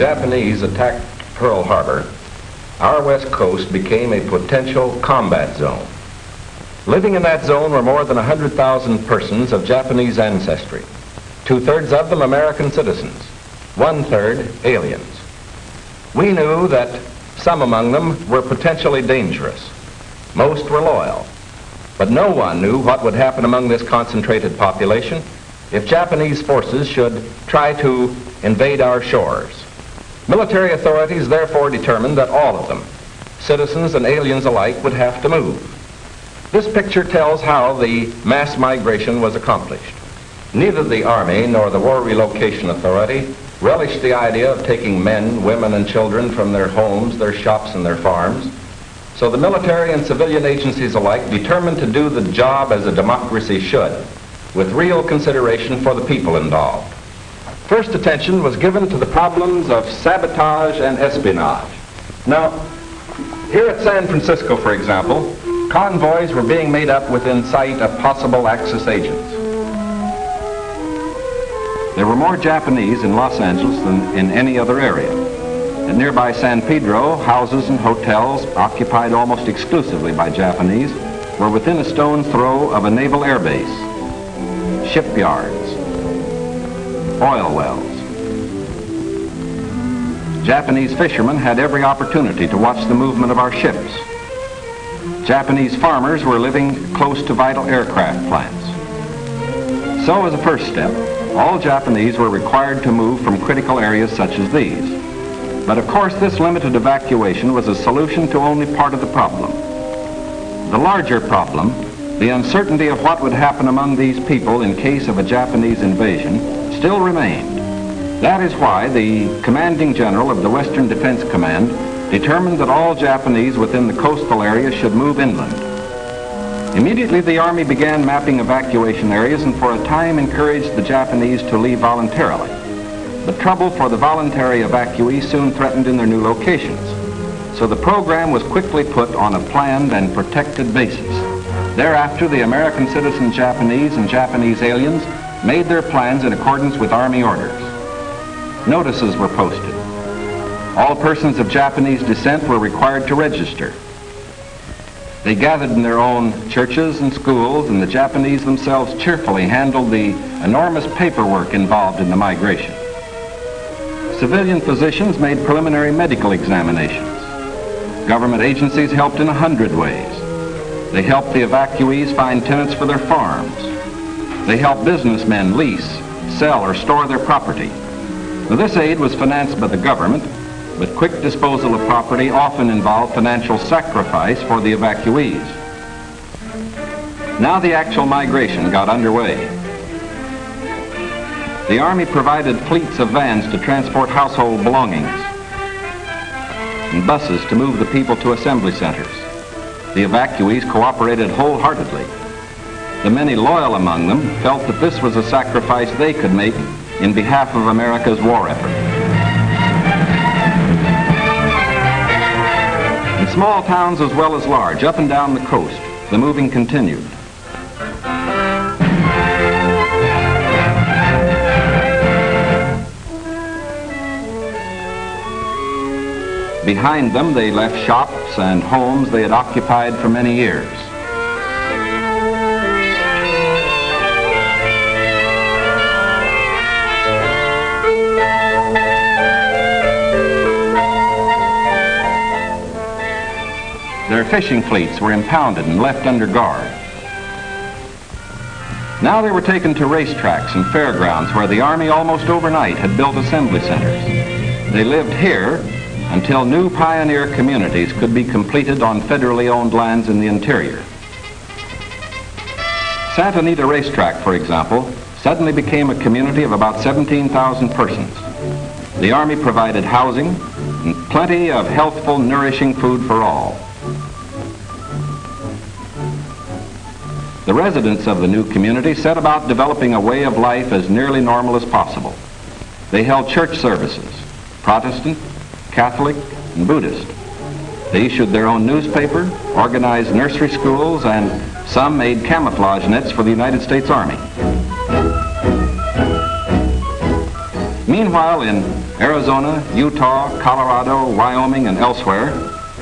Japanese attacked Pearl Harbor, our west coast became a potential combat zone. Living in that zone were more than 100,000 persons of Japanese ancestry, 2/3 of them American citizens, 1/3 aliens. We knew that some among them were potentially dangerous. Most were loyal. But no one knew what would happen among this concentrated population if Japanese forces should try to invade our shores. Military authorities therefore determined that all of them, citizens and aliens alike, would have to move. This picture tells how the mass migration was accomplished. Neither the Army nor the War Relocation Authority relished the idea of taking men, women, and children from their homes, their shops, and their farms. So the military and civilian agencies alike determined to do the job as a democracy should, with real consideration for the people involved. First attention was given to the problems of sabotage and espionage. Now, here at San Francisco, for example, convoys were being made up within sight of possible Axis agents. There were more Japanese in Los Angeles than in any other area. At nearby San Pedro, houses and hotels occupied almost exclusively by Japanese were within a stone's throw of a naval air base, shipyards, oil wells. Japanese fishermen had every opportunity to watch the movement of our ships. Japanese farmers were living close to vital aircraft plants. So as a first step, all Japanese were required to move from critical areas such as these. But of course, this limited evacuation was a solution to only part of the problem. The larger problem, the uncertainty of what would happen among these people in case of a Japanese invasion, still remained. That is why the commanding general of the Western Defense Command determined that all Japanese within the coastal area should move inland. Immediately, the Army began mapping evacuation areas and for a time encouraged the Japanese to leave voluntarily. The trouble for the voluntary evacuees soon threatened in their new locations. So the program was quickly put on a planned and protected basis. Thereafter, the American citizen Japanese and Japanese aliens made their plans in accordance with Army orders. Notices were posted. All persons of Japanese descent were required to register. They gathered in their own churches and schools, and the Japanese themselves cheerfully handled the enormous paperwork involved in the migration. Civilian physicians made preliminary medical examinations. Government agencies helped in 100 ways. They helped the evacuees find tenants for their farms. They helped businessmen lease, sell, or store their property. Now, this aid was financed by the government, but quick disposal of property often involved financial sacrifice for the evacuees. Now the actual migration got underway. The Army provided fleets of vans to transport household belongings and buses to move the people to assembly centers. The evacuees cooperated wholeheartedly. The many loyal among them felt that this was a sacrifice they could make in behalf of America's war effort. In small towns as well as large, up and down the coast, the moving continued. Behind them, they left shops and homes they had occupied for many years. Their fishing fleets were impounded and left under guard. Now they were taken to racetracks and fairgrounds where the Army almost overnight had built assembly centers. They lived here until new pioneer communities could be completed on federally owned lands in the interior. Santa Anita Racetrack, for example, suddenly became a community of about 17,000 persons. The Army provided housing and plenty of healthful, nourishing food for all. The residents of the new community set about developing a way of life as nearly normal as possible. They held church services, Protestant, Catholic, and Buddhist. They issued their own newspaper, organized nursery schools, and some made camouflage nets for the United States Army. Meanwhile, in Arizona, Utah, Colorado, Wyoming, and elsewhere,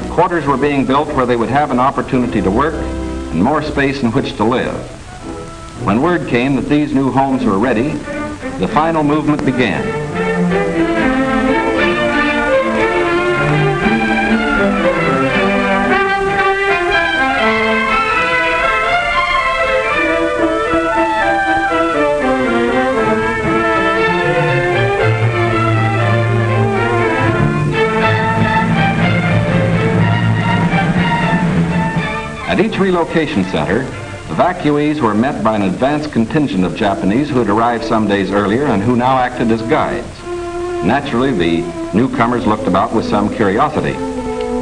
quarters were being built where they would have an opportunity to work and more space in which to live. When word came that these new homes were ready, the final movement began. At each relocation center, evacuees were met by an advance contingent of Japanese who had arrived some days earlier and who now acted as guides. Naturally, the newcomers looked about with some curiosity.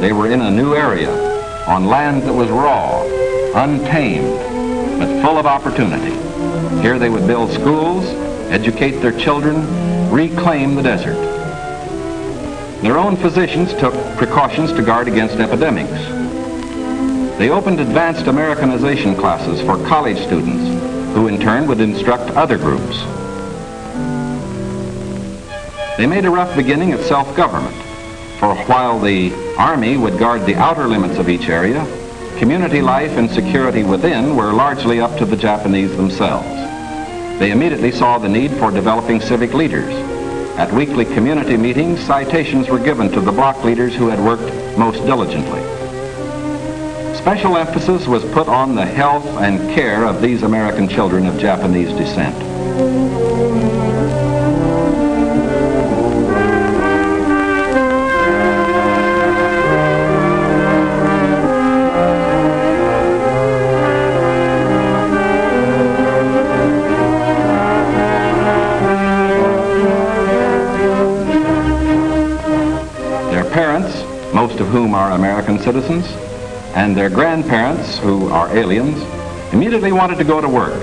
They were in a new area, on land that was raw, untamed, but full of opportunity. Here they would build schools, educate their children, reclaim the desert. Their own physicians took precautions to guard against epidemics. They opened advanced Americanization classes for college students, who in turn would instruct other groups. They made a rough beginning at self-government, for while the Army would guard the outer limits of each area, community life and security within were largely up to the Japanese themselves. They immediately saw the need for developing civic leaders. At weekly community meetings, citations were given to the block leaders who had worked most diligently. Special emphasis was put on the health and care of these American children of Japanese descent. Their parents, most of whom are American citizens, and their grandparents, who are aliens, immediately wanted to go to work.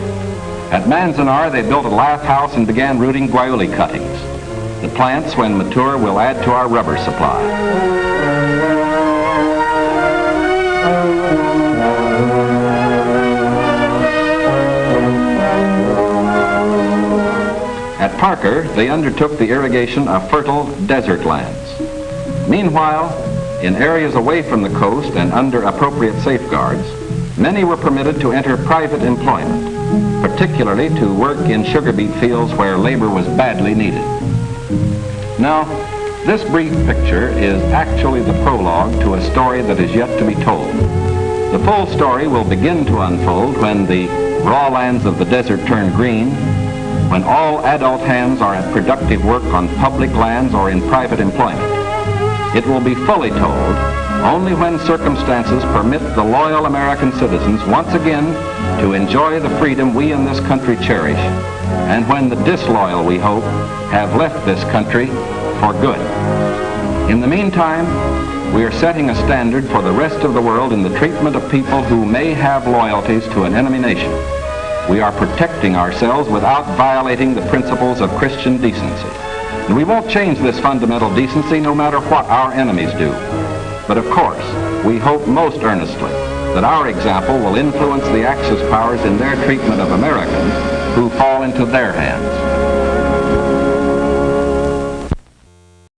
At Manzanar, they built a lath house and began rooting guayuli cuttings. The plants, when mature, will add to our rubber supply. At Parker, they undertook the irrigation of fertile desert lands. Meanwhile, in areas away from the coast and under appropriate safeguards, many were permitted to enter private employment, particularly to work in sugar beet fields where labor was badly needed. Now, this brief picture is actually the prologue to a story that is yet to be told. The full story will begin to unfold when the raw lands of the desert turn green, when all adult hands are at productive work on public lands or in private employment. It will be fully told only when circumstances permit the loyal American citizens once again to enjoy the freedom we in this country cherish, and when the disloyal, we hope, have left this country for good. In the meantime, we are setting a standard for the rest of the world in the treatment of people who may have loyalties to an enemy nation. We are protecting ourselves without violating the principles of Christian decency. And we won't change this fundamental decency no matter what our enemies do. But of course, we hope most earnestly that our example will influence the Axis powers in their treatment of Americans who fall into their hands.